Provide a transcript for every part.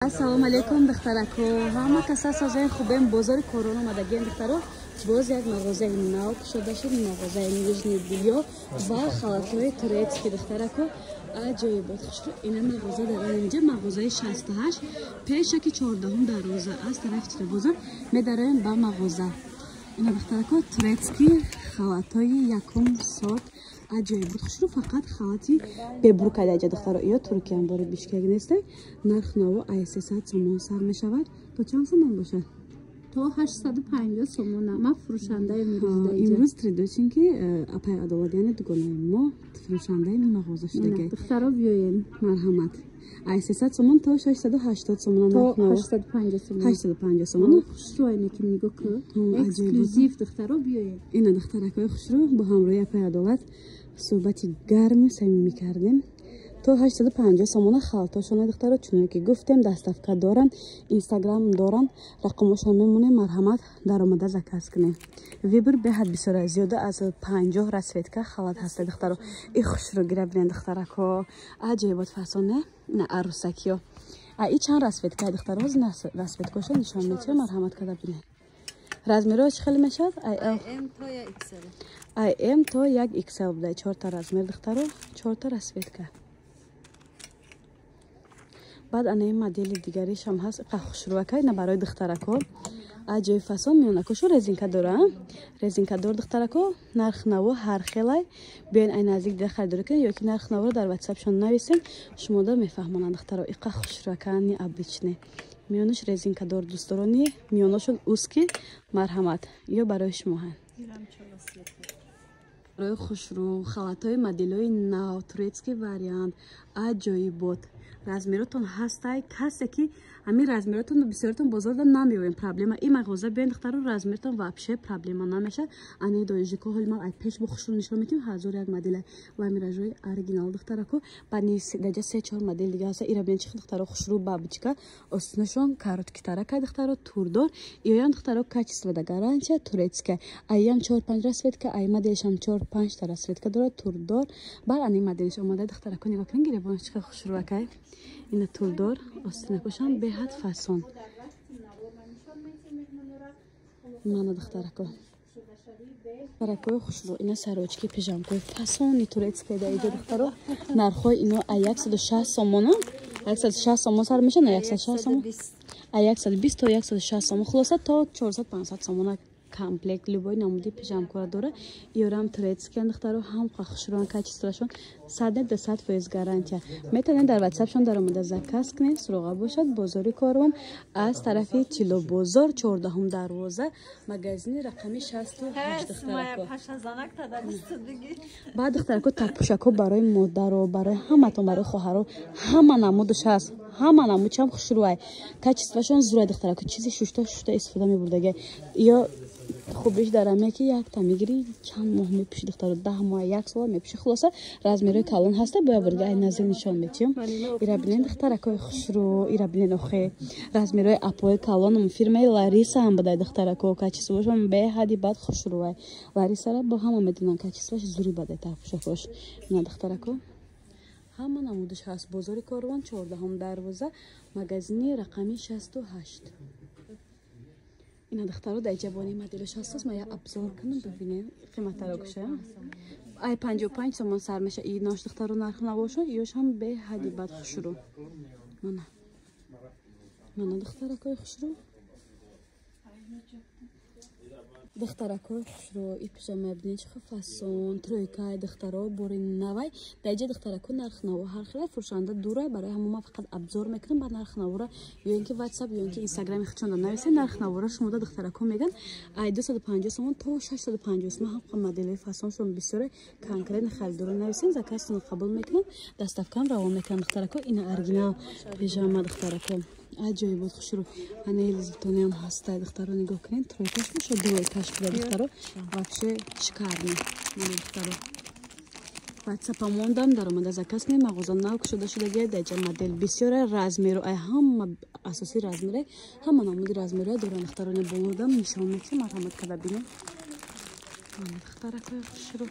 Ассалому алейкум духтарако. Ҳама каса созаи хубем бозори корон омадагием духтаро. Боз як мағозаи нав кушода шуд, мағозаи нижни бельё ва халатҳои турецки духтарако. Аҷоибот хушро. Ина мағоза дар инҷа мағозаи 68 пешаки 14 дароза аз тарафи телевизор медароем ба мағоза. Ина духтарако турецки халатҳои якум сот. Аҷоибот хушро. Фақат халати бебуркада аҷа духтаро. Ё туркиям бори бишкек нестай. Нарх наво ай 300 сомон сар мешавад. То чанд сомон бошад? То 850 сомон. Ма фурӯшандаи имрӯз тридочин ки апай адолат яъне дугонаи мо фурӯшандаи мағоза шудаги. Духтаро биёен. Марҳамат. Ай 300 сомон то 680 сомон. То 850 сомон. 850 сомон. Хушро айна ки нигоҳ кун. Эксклюзив духтаро биёен. Ина духтаракои хушро бо ҳамроҳи апай адолат суҳбати гарми самимӣ кардем. То 850 сомона халатошона духтаро чуно ки гуфтем доставка доран, инстаграм доран, рақамошон мемонем. Марҳамат даромада заказ кунем. Вибр беҳад бисёра зиёда аз 50 расветка халат ҳаста духтаро. И хушро гира бинен духтарако. Аҷоибот фасоне на арусакиё. И чанд расветка духтаро ҳозир расветкошо нишон метиё. Марҳамат када бинен. Размерҳои чӣ хеле мешавад? IM то 1XL буде. 4 та размер духтаро, 4 та расветка. Баъд анаи модели дигариш ҳам ҳаст. Хушрувакай на барои духтарако. Аҷои фасон миёнакошо резинка дора. Резинка дор духтарако. Нарх наво ҳар хелай. Биёин ай наздик дида харидорӣ кунед ё ки нарх наворо дар WhatsApp-шон нависен. Шумода мефаҳмонанд духтаро. Иқа хушрувакан необычне. Миёнош резинка дор дӯстдорони миёношон узки. Марҳамат. Ё барои шумо ҳам. Барои хушрӯ халатҳои моделҳои нав турецки вариант. Аҷоибот. Размеротон ҳастай. Касе ки ҳамин размеротон бисёртон бозорда намеёбем проблема. И мағоза биёен духтаро размертон вообще проблема намешад. Ани дojiko ҳолмал ай пеш бо хушрӯ нишон метим ҳазор як моделай. Ва миражои оригинал духтарако. Баъни даҷа 3-4 модел дига ҳаста. Ира бинен чихи духтаро хушрӯ бабочка. Остинашон короткитара кай духтаро турдор. Иёям духтаро качество да гарантия турецка. Айям 4-5 расветка, ай моделшам 4-5 та расветка дорад турдор. Баъд ани моделиш омада духтарако нигоҳ кунед гиребонаш чихи хушрӯакай. Ина турдор остинакошам беҳад фасон. Мана духтарако. Духтаракои хушрӯ. Ина сарочки пижамкои фасони турецкай да иҷо духтаро. Нархҳои ино ай 160 сомона. 160 сомон сар меша на 160 сомон. Ай 120 то 160 сомон. Хулоса то 400-500 сомона. Комплект любой намуди пижамкора дора. Иёрам турецки духтаро ҳам хушрӯан качествошон 100% гарантия. Метавонед дар WhatsApp-шон даромада заказ кунед. Суроға бошад бозори Корвон аз тарафи Чило бозор 14 дарвоза магазини рақами 68 духтарако. Баъд духтарако таппушако барои модаро, барои ҳаматон, барои хоҳаро ҳама намудаш ҳаст. Ҳама намудшам хушрӯай. Качествошон зурай духтарако. Чизи шушта истифода мебурдаге. Ё хубиш дараме ки як та мегири чанд моҳ мепӯши духтаро 10 моҳ 1 сол мепӯши. Хулоса размерҳои калон ҳаста боя бурга ай назир нишон метиём. Ира бинен духтаракои хушрӯ. Ира бинен охе размерҳои апои калоном фирмаи Лариса ҳам будай духтарако. Качествошон беҳади бад хушрӯай. Ларисара бо ҳама медонан качествош зури бадай таппушакош. Ина духтарако ҳама намудаш ҳаст. Бозори Корвон 14 дарвоза магазини рақами 68. Ина духтаро дар ҷавони моделаш ҳастас. Ма як обзор кунам бибинем қиматаро куша. Ай 55 сомон сар меша. И нош духтаро нарх навошо ёш ҳам беҳади бад хушрӯ. Мана духтаракои хушрӯ. Духтаракои хушрӯ. И пижама бинен чихи фасон тройкай духтаро бори навай. Дар ҷа духтарако нарх наво ҳар хелай фурӯшанда дурай. Барои ҳама ман фақат обзор мекунам. Баъд нарх навора ё ин ки WhatsApp ё ин ки Instagram хичонда нависен нарх навора шумода духтарако меган ай 250 сомон то 650 сомон. ҳам моделҳои фасоншон бисёре конкретно харидорӣ нависен. Заказтон қабул мекунам. Доставкам равон мекунам духтарако. Ина оригинал пижама духтарако. Аҷоибот хушрӯ. Ҳанеи лизитониам ҳастай духтаро нигоҳ кунед. Тройкаш бошад дуойкаш буда духтаро. Вообще шикарни. Мана духтаро. WhatsApp мондам даромада заказ кунед. Мағоза нав кушода шудаги даҷа модел бисёра размеру ай ҳама асосии размерай ҳама намуди размерай доран духтаро. Не болодам нишон метим. Марҳамат када бинем. Мана духтаракои хушрӯ.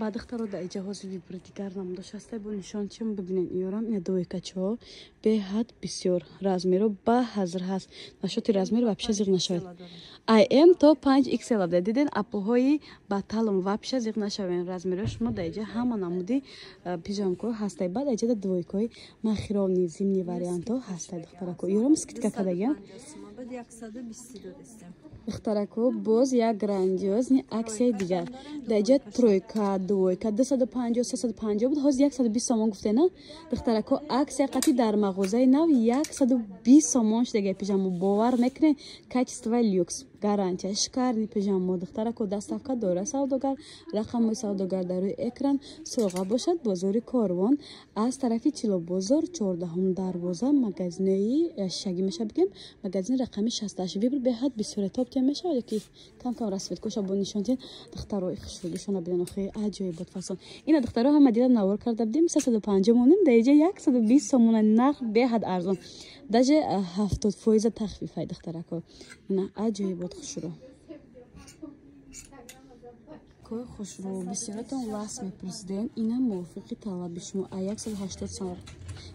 بعد اختاروا در جهاز ویبر دیگر نام داشته با نشان چیم ببینین ایران این دوی کچو به حد بسیار رزمیرو با حاضر هست نشاطی رزمیر вообще زیغ نشود ام تا 5 XL ده دیدین اپل های با талом вообще زیغ نشوین رزمیرش ما در همه نمودی پیژامکو هسته بعد اجازه دوی کوی مخیرونی زمینی واریانتو هسته دخترا کو ایران скидка کداگه اختراکو باز یک گراندیوزنی اکسیای دیگر دیگه ترویکا دویکا 250 350 بود هاز 120 سومون گفته نه اختراکو اکسی قطعی در مغازه نو 120 سومونش دیگه پیژامو باور میکنه کачество люкс гарантия шикарный пижама духтарако доставка дора савдогар рақамои савдогар дар рӯи экран сӯға бошад бозори корвон аз тарафи чило бозор 14 дарвоза магазини шаги меша бигем магазини рақами 68 вибр беҳад бисёре топтия меша яки кам кам расветкоша бо нишонтин духтарои хушрӯгишона биден охи аҷоибот фасон ина духтаро ҳама дида навор карда будем 350 монем даиҷа 120 сомона нарх беҳад арзон даже 70% тахфиф ай духтарако ина аҷоибот хушрӯ кой хушрӯ бисёратон лас мепурсидем ина мувофиқи талаби шумо 180 сом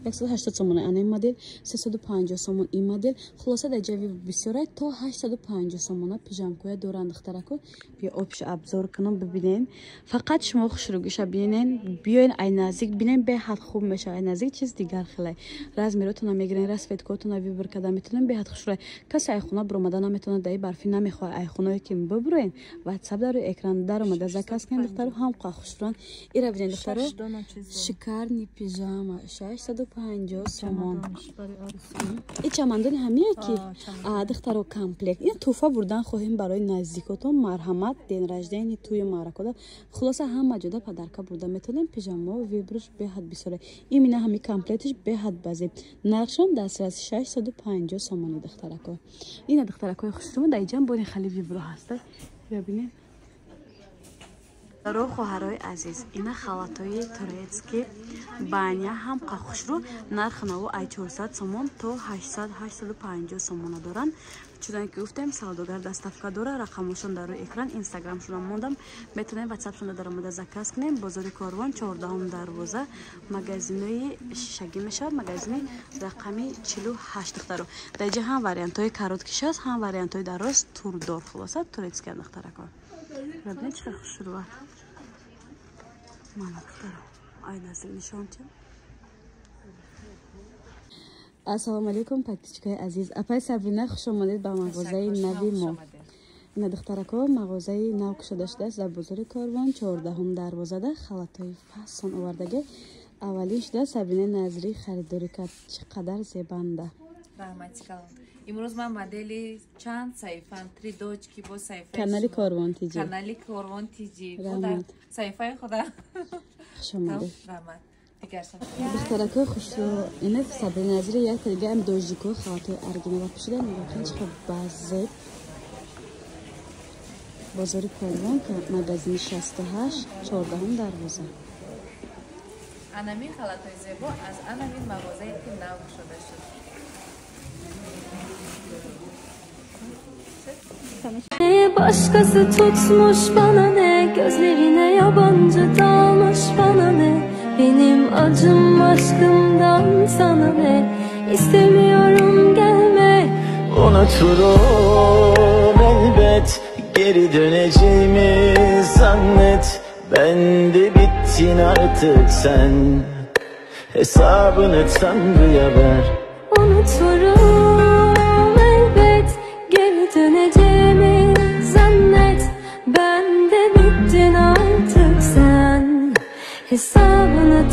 180 сомон ана модель 350 сомон ин модель хулоса дар ҷави бисёрай то 850 сомона пижамкоя доранд духтарако биё обш обзор кунам бибинен фақат шумо хушрӯгиша бинен биёин ай наздик бинен беҳад хуб меша ай наздик чиз дигар хелай размеротона мегирен расветкотона вибр када метонен беҳад хушрӯй касе айхона буромада наметона даи барфи намехоҳад айхоное ки бибурен ватсап дар рӯи экран даромада заказ кунен духтаро ҳамқа хушрӯан ира бинен духтаро шикарни пижама 650 сомон и чамандони ҳамие ки духтаро комплект ин туҳфа бурдан хоҳем барои наздикотон марҳамат ден раждени туи маъракода хулоса ҳама ҷода падарка бурда метонем пижамо вибрш беҳад бисёре имина ҳами комплектиш беҳад базеб нархшон дастрас 650 сомони духтарако ина духтаракои хушрӯ дар ҷамбони хали вибро ҳаста бибинед ро хоҳарои азиз ина халатои турецки баня ҳам қахушру нарх наво ай 400 сомон то 850 сомона доранд чунон ки гуфтем савдогар доставка дора рақамошон дар рӯи экран инстаграмшона мондам метонем ватсапшона даромада заказ кунем бозори корвон 14 дарвоза магазинои шишагӣ мешавад магазини рақами 48 духтаро дар ҷа ҳам вариантҳои короткиш аст ҳам вариантҳои дароз турдор хулоса турецки духтарако бибинед чиқадр хушрӯад мана духтаро ай назил нишонтим ассалому алейкум подписчикои азиз апай сабрина хуш омадед ба мағозаи нави мо ина духтарако мағозаи нав кушода шудааст дар бозори корвон 14 дарвозада халатои фасон овардаги аввалин шуда сабрина назирӣ харидорӣ кард чӣ қадар зебанда раҳматикалом имрӯз ман модели чанд саҳифаам 3 дочки бо саҳифаи канали корвон тиҷи канали корвон тиҷи худа саҳифаи худа хуш омадед раҳмат дигаршам духтарако хушрӯ ина сабрина назирӣ як дига ам дожико халатои оригинала пӯшида нигоҳ чиқадр базеб бозори корвон магазини 68 14 дарвоза анамин халатои зебо аз анамин мағозае ки нав кушода шуд Başkası tutmuş bana ne gözlerine yabancı dalmış bana ne benim acım aşkımdan sana ne istemiyorum gelme unuturum elbet geri döneceğimi zannet ben de bittin artık sen hesabını Tanrı'ya ver unuturum elbet geri döneceğimi zannet ben de bittin artık sen hesabını